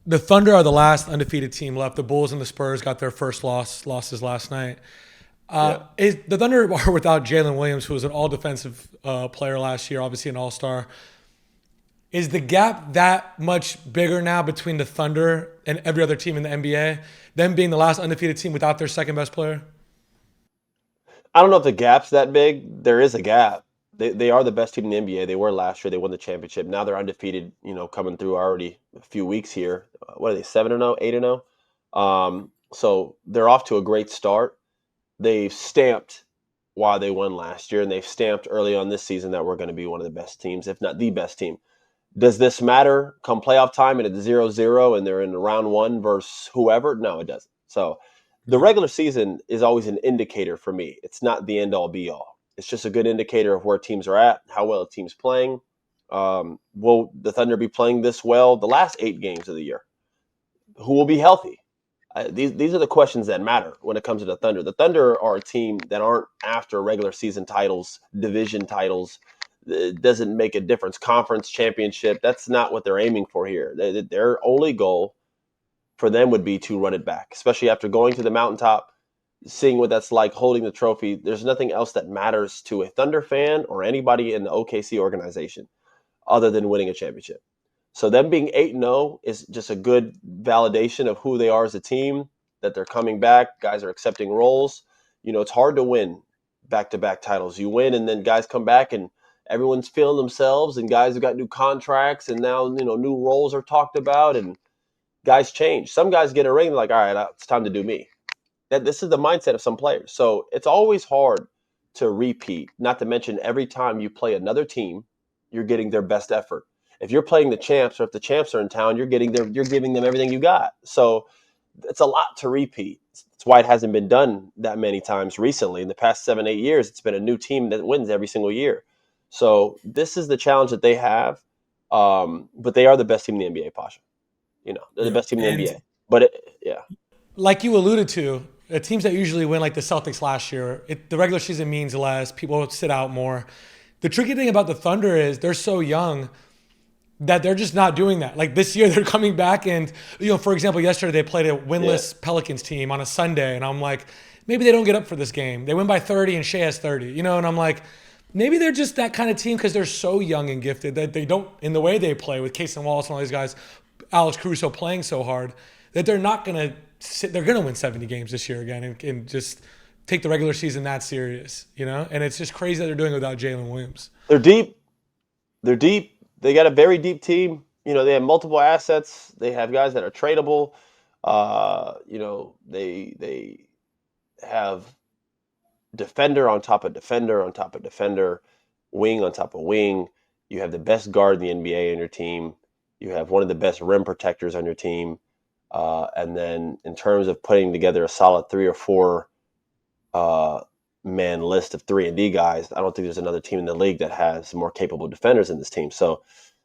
The Thunder are the last undefeated team left. The Bulls and the Spurs got their first losses last night. Yeah. Is the Thunder are without Jalen Williams, who was an all defensive player last year, obviously an all star. Is the gap that much bigger now between the Thunder and every other team in the NBA? Them being the last undefeated team without their second best player? I don't know if the gap's that big. There is a gap. They are the best team in the NBA. They were last year. They won the championship. Now they're undefeated, coming through already a few weeks here. What are they, 7-0, 8-0? So they're off to a great start. They've stamped why they won last year, and they've stamped early on this season that we're going to be one of the best teams, if not the best team. Does this matter come playoff time and it's 0-0 and they're in round one versus whoever? No, it doesn't. So the regular season is always an indicator for me. It's not the end all be all. It's just a good indicator of where teams are at, how well a team's playing. Will the Thunder be playing this well the last 8 games of the year? Who will be healthy? These are the questions that matter when it comes to the Thunder. The Thunder are a team that aren't after regular season titles, division titles. It doesn't make a difference. Conference championship, that's not what they're aiming for here. Their only goal for them would be to run it back, especially after going to the mountaintop, seeing what that's like, holding the trophy. There's nothing else that matters to a Thunder fan or anybody in the OKC organization other than winning a championship. So them being 8-0 is just a good validation of who they are as a team, that they're coming back. Guys are accepting roles. It's hard to win back-to-back titles. You win, and then guys come back, and everyone's feeling themselves, and guys have got new contracts, and now, new roles are talked about, and guys change. Some guys get a ring, like, all right, it's time to do me. This is the mindset of some players. So it's always hard to repeat, not to mention every time you play another team, you're getting their best effort. If you're playing the champs, or if the champs are in town, you're giving them everything you got. So it's a lot to repeat. That's why it hasn't been done that many times recently. In the past 7-8 years, it's been a new team that wins every single year. So this is the challenge that they have. But they are the best team in the NBA, Pausha. They're the best team in the NBA. But yeah. Like you alluded to, teams that usually win, like the Celtics last year, the regular season means less. People sit out more. The tricky thing about the Thunder is they're so young that they're just not doing that. Like this year, they're coming back and, for example, yesterday they played a winless Pelicans team on a Sunday, and I'm like, maybe they don't get up for this game. They win by 30 and Shea has 30, and I'm like, maybe they're just that kind of team because they're so young and gifted that they don't, in the way they play with Case and Wallace and all these guys, Alex Caruso playing so hard, that they're not going to they're going to win 70 games this year again and just take the regular season that serious, And it's just crazy that they're doing it without Jalen Williams. They're deep. They're deep. They got a very deep team. They have multiple assets. They have guys that are tradable. They have defender on top of defender on top of defender, wing on top of wing. You have the best guard in the NBA on your team. You have one of the best rim protectors on your team. And then in terms of putting together a solid 3 or 4 man list of 3-and-D guys, I don't think there's another team in the league that has more capable defenders in this team. So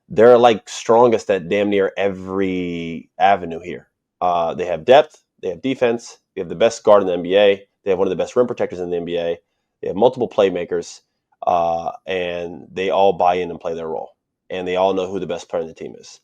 they're like strongest at damn near every avenue here. They have depth, they have defense, they have the best guard in the NBA, they have one of the best rim protectors in the NBA, they have multiple playmakers, and they all buy in and play their role, and they all know who the best player in the team is.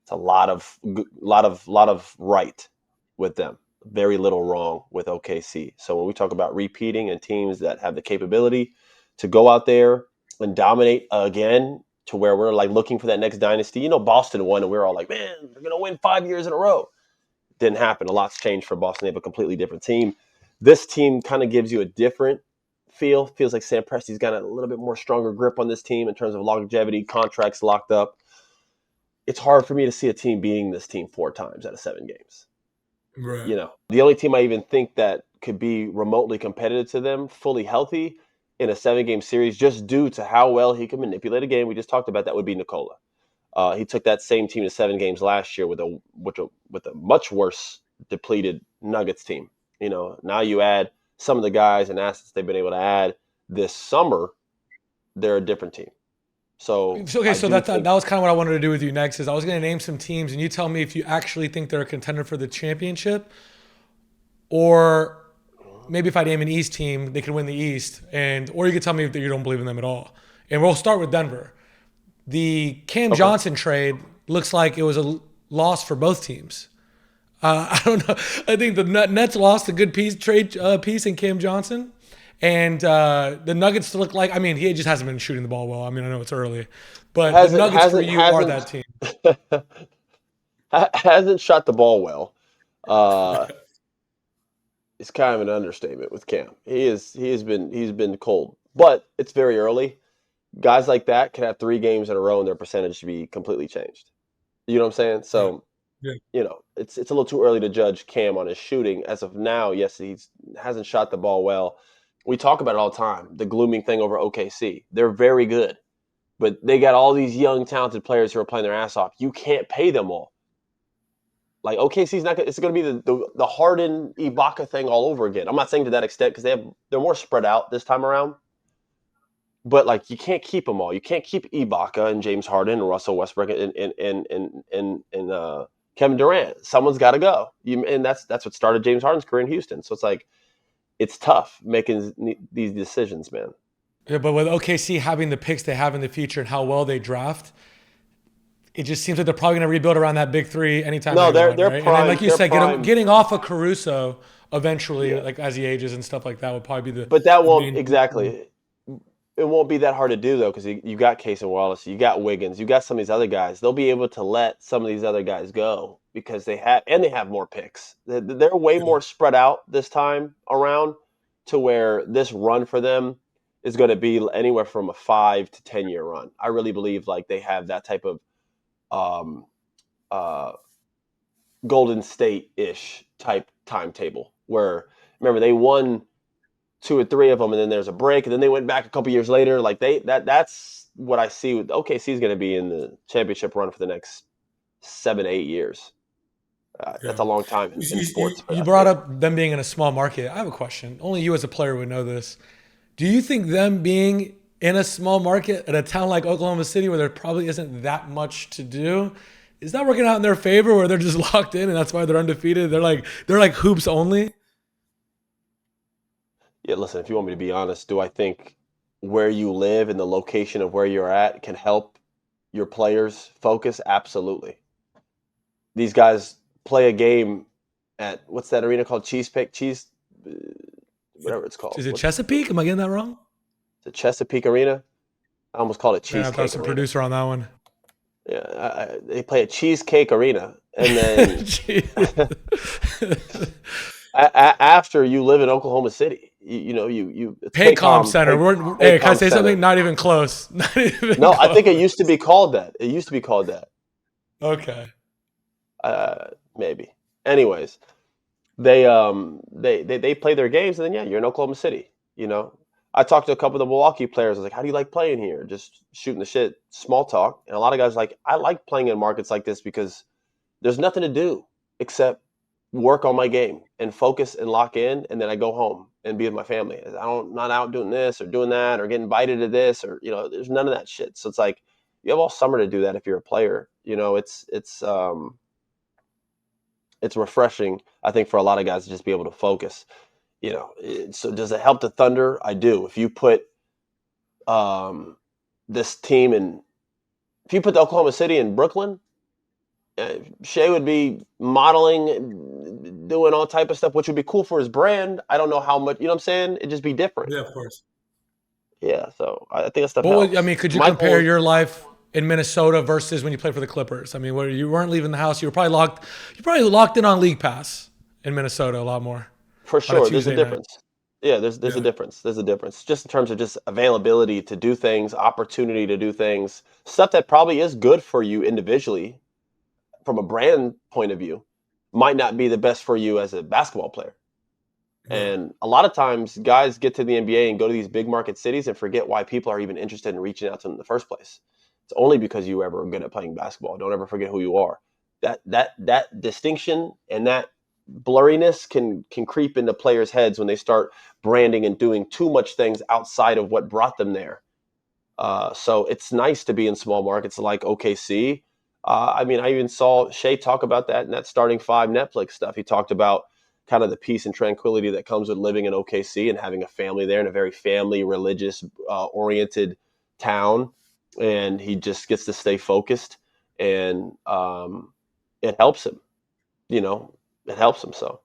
It's a lot of right with them. Very little wrong with OKC. So when we talk about repeating and teams that have the capability to go out there and dominate again, to where we're like looking for that next dynasty. Boston won, and we were all like, man, they're going to win 5 years in a row. Didn't happen. A lot's changed for Boston. They have a completely different team. This team kind of gives you a different feel. Feels like Sam Presti's got a little bit more stronger grip on this team in terms of longevity, contracts locked up. It's hard for me to see a team beating this team 4 times out of 7 games. Right. The only team I even think that could be remotely competitive to them, fully healthy, in a 7-game series, just due to how well he can manipulate a game. We just talked about that would be Nikola. He took that same team to 7 games last year with a much worse depleted Nuggets team. Now you add some of the guys and assets they've been able to add this summer, they're a different team. So that was kind of what I wanted to do with you next. Is I was going to name some teams, and you tell me if you actually think they're a contender for the championship, or maybe if I name an East team, they could win the East, or you could tell me if you don't believe in them at all. And we'll start with Denver. The Cam Johnson trade looks like it was loss for both teams. I don't know. I think the Nets lost a good piece in Cam Johnson, and the Nuggets look like. I mean, he just hasn't been shooting the ball well. I mean, I know it's early, but the Hasn't Nuggets for hasn't you are hasn't that team. hasn't shot the ball well. Uh, it's kind of an understatement with Cam. He's been cold, but it's very early. Guys like that can have 3 games in a row and their percentage to be completely changed. You know what I'm saying? Yeah. So, Yeah. it's a little too early to judge Cam on his shooting. As of now, yes, he hasn't shot the ball well. We talk about it all the time. The glooming thing over OKC. They're very good, but they got all these young, talented players who are playing their ass off. You can't pay them all. Like OKC's not. It's going to be the Harden Ibaka thing all over again. I'm not saying to that extent because they're more spread out this time around. But like you can't keep them all. You can't keep Ibaka and James Harden and Russell Westbrook and Kevin Durant. Someone's got to go. And that's what started James Harden's career in Houston. So it's like it's tough making these decisions, man. Yeah, but with OKC having the picks they have in the future and how well they draft, it just seems like they're probably going to rebuild around that big three anytime No, they they're want, they're right? And then, prime. like you They're said, prime. getting off of Caruso eventually, Yeah, like as he ages and stuff like that, would probably be but that the won't main. exactly. It won't be that hard to do though, because you got Case and Wallace, you got Wiggins, you got some of these other guys. They'll be able to let some of these other guys go because they have more picks. They're way more spread out this time around, to where this run for them is going to be anywhere from a 5 to 10 year run. I really believe like they have that type of um, uh, Golden State ish type timetable where remember they won 2 or 3 of them, and then there's a break, and then they went back a couple years later. Like that's what I see. With OKC is going to be in the championship run for the next 7, 8 years. Yeah. That's a long time in sports for You that brought team. up them being in a small market. I have a question. Only you as a player would know this. Do you think them being in a small market at a town like Oklahoma City, where there probably isn't that much to do, is that working out in their favor, where they're just locked in and that's why they're undefeated? They're like hoops only. Yeah, listen. If you want me to be honest, do I think where you live and the location of where you're at can help your players focus? Absolutely. These guys play a game at what's that arena called? Cheese, uh, whatever it's called. Is it What's Chesapeake? Am I getting that wrong? the Chesapeake Arena? I almost called it Yeah, I thought Cheesecake some Arena. producer on that one. Yeah, they play at Cheesecake Arena, and then after you live in Oklahoma City, you it's Paycom Paycom Center. Hey, can I Paycom say something? Center. Not even close. Not even No, I think it close. used to be called that. It used to be called that. Okay. Maybe. Anyways, they play their games, and then yeah, you're in Oklahoma City. You know, I talked to a couple of the Milwaukee players. I was like, "How do you like playing here?" Just shooting the shit, small talk. And a lot of guys are like, "I like playing in markets like this because there's nothing to do except work on my game and focus and lock in, and then I go home and be with my family. Not out doing this or doing that or getting invited to this or there's none of that shit. So it's like you have all summer to do that if you're a player. It's refreshing, I think, for a lot of guys to just be able to focus. So does it help the Thunder? I do. If you put um, this team in, if you put the Oklahoma City in Brooklyn, Shea would be modeling, doing all type of stuff, which would be cool for his brand. I don't know how much, you know what I'm saying? It'd just be different. Yeah, of course. Yeah, so I think that stuff I helps. mean, could you compare Michael, your life in Minnesota versus when you played for the Clippers? I mean, where you weren't leaving the house, you probably locked in on League Pass in Minnesota a lot more for on a sure, there's a Tuesday night. difference. Yeah, there's a Yeah. difference. There's a difference. Just in terms of just availability to do things, opportunity to do things, stuff that probably is good for you individually from a brand point of view, might not be the best for you as a basketball player. Yeah. And a lot of times, guys get to the NBA and go to these big market cities and forget why people are even interested in reaching out to them in the first place. It's only because you ever good at playing basketball. Don't ever forget who you are. That distinction and that blurriness can creep into players' heads when they start branding and doing too much things outside of what brought them there. So it's nice to be in small markets like OKC. I mean, I even saw Shea talk about that in that starting five Netflix stuff. He talked about kind of the peace and tranquility that comes with living in OKC and having a family there in a very family, religious oriented town. And he just gets to stay focused. And it helps him. You know, it helps him. So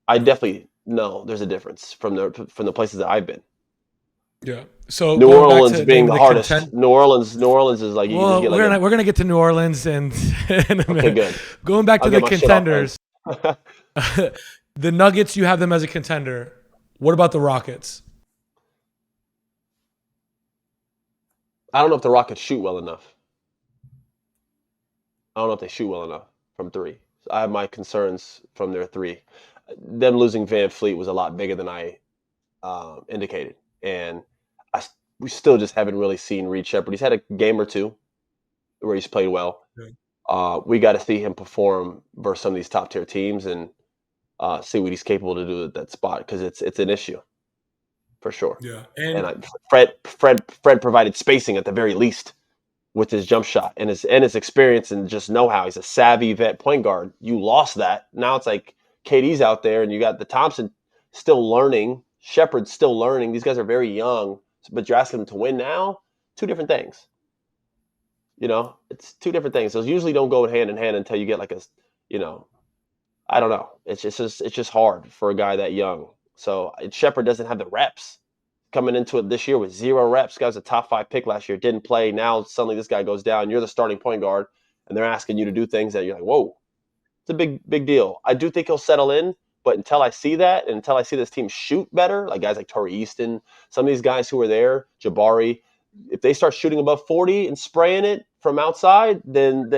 I definitely know there's a difference from the places that I've been. Yeah. So New going back Orleans to being naming the the hardest. content. New Orleans is like you can just Well, get like a we're gonna get to New Orleans and in a okay, minute. good. Going back I'll to get the my shit off then. contenders, the Nuggets, you have them as a contender. What about the Rockets? I don't know if the Rockets shoot well enough. I don't know if they shoot well enough from three. So I have my concerns from their three. Them losing Van Fleet was a lot bigger than I indicated, and we still just haven't really seen Reed Shepherd. He's had a game or two where he's played well. Okay. We got to see him perform versus some of these top tier teams and see what he's capable to do at that spot because it's an issue for sure. Yeah. And And Fred provided spacing at the very least with his jump shot and his experience and just know how he's a savvy vet point guard. You lost that. Now it's like KD's out there and you got the Thompson still learning, Shepard's still learning. These guys are very young, but you're asking them to win now. Two different things. You know, it's two different things. Those usually don't go hand in hand until you get like a, you know, I don't know. It's just hard for a guy that young. So Shepard doesn't have the reps coming into it this year with 0 reps. Guy was a top 5 pick last year, didn't play. Now suddenly this guy goes down. You're the starting point guard, and they're asking you to do things that you're like, whoa, it's a big deal. I do think he'll settle in, but until I see that, and until I see this team shoot better, like guys like Torrey Easton, some of these guys who are there, Jabari, if they start shooting above 40 and spraying it from outside, then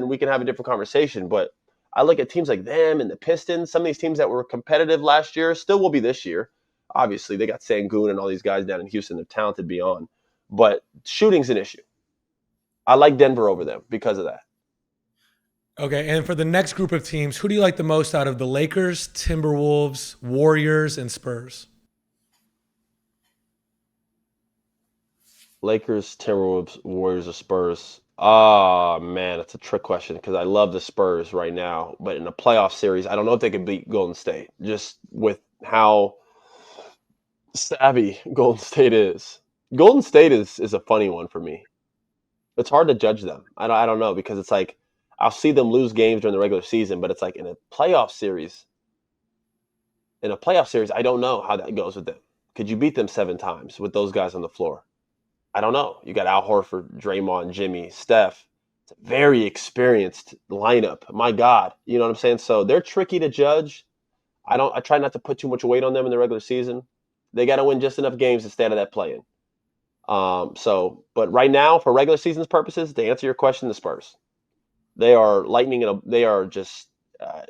we can have a different conversation. But I look at teams like them and the Pistons, some of these teams that were competitive last year, still will be this year. Obviously, they got Sangoon and all these guys down in Houston. They're talented beyond. But shooting's an issue. I like Denver over them because of that. okay, and for the next group of teams, who do you like the most out of the Lakers, Timberwolves, Warriors, and Spurs? Lakers, Timberwolves, Warriors, or Spurs? Ah, man, it's a trick question because I love the Spurs right now. But in a playoff series, I don't know if they could beat Golden State just with how savvy Golden State is. Golden State is a funny one for me. It's hard to judge them. I don't know because it's like I'll see them lose games during the regular season, but it's like in a playoff series, I don't know how that goes with them. Could you beat them 7 times with those guys on the floor? I don't know. You got Al Horford, Draymond, Jimmy, Steph. It's a very experienced lineup. My God, you know what I'm saying? So they're tricky to judge. I try not to put too much weight on them in the regular season. They got to win just enough games to stay out of that play-in. But right now, for regular season's purposes, to answer your question, the Spurs, they are lightning. They are just uh,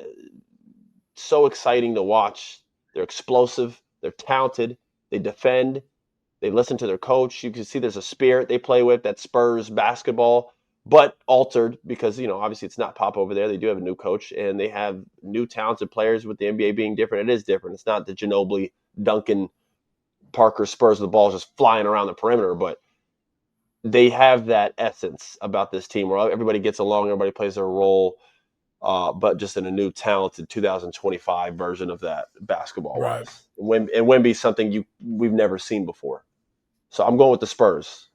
so exciting to watch. They're explosive. They're talented. They defend. They listen to their coach. You can see there's a spirit they play with that Spurs basketball, but altered because, obviously it's not Pop over there. They do have a new coach, and they have new talented players with the NBA being different. It is different. It's not the Ginobili, Duncan, Parker Spurs with the ball just flying around the perimeter, but they have that essence about this team where everybody gets along, everybody plays their role, but just in a new talented 2025 version of that basketball Right. wise. And Wemby's something we've never seen before. So I'm going with the Spurs.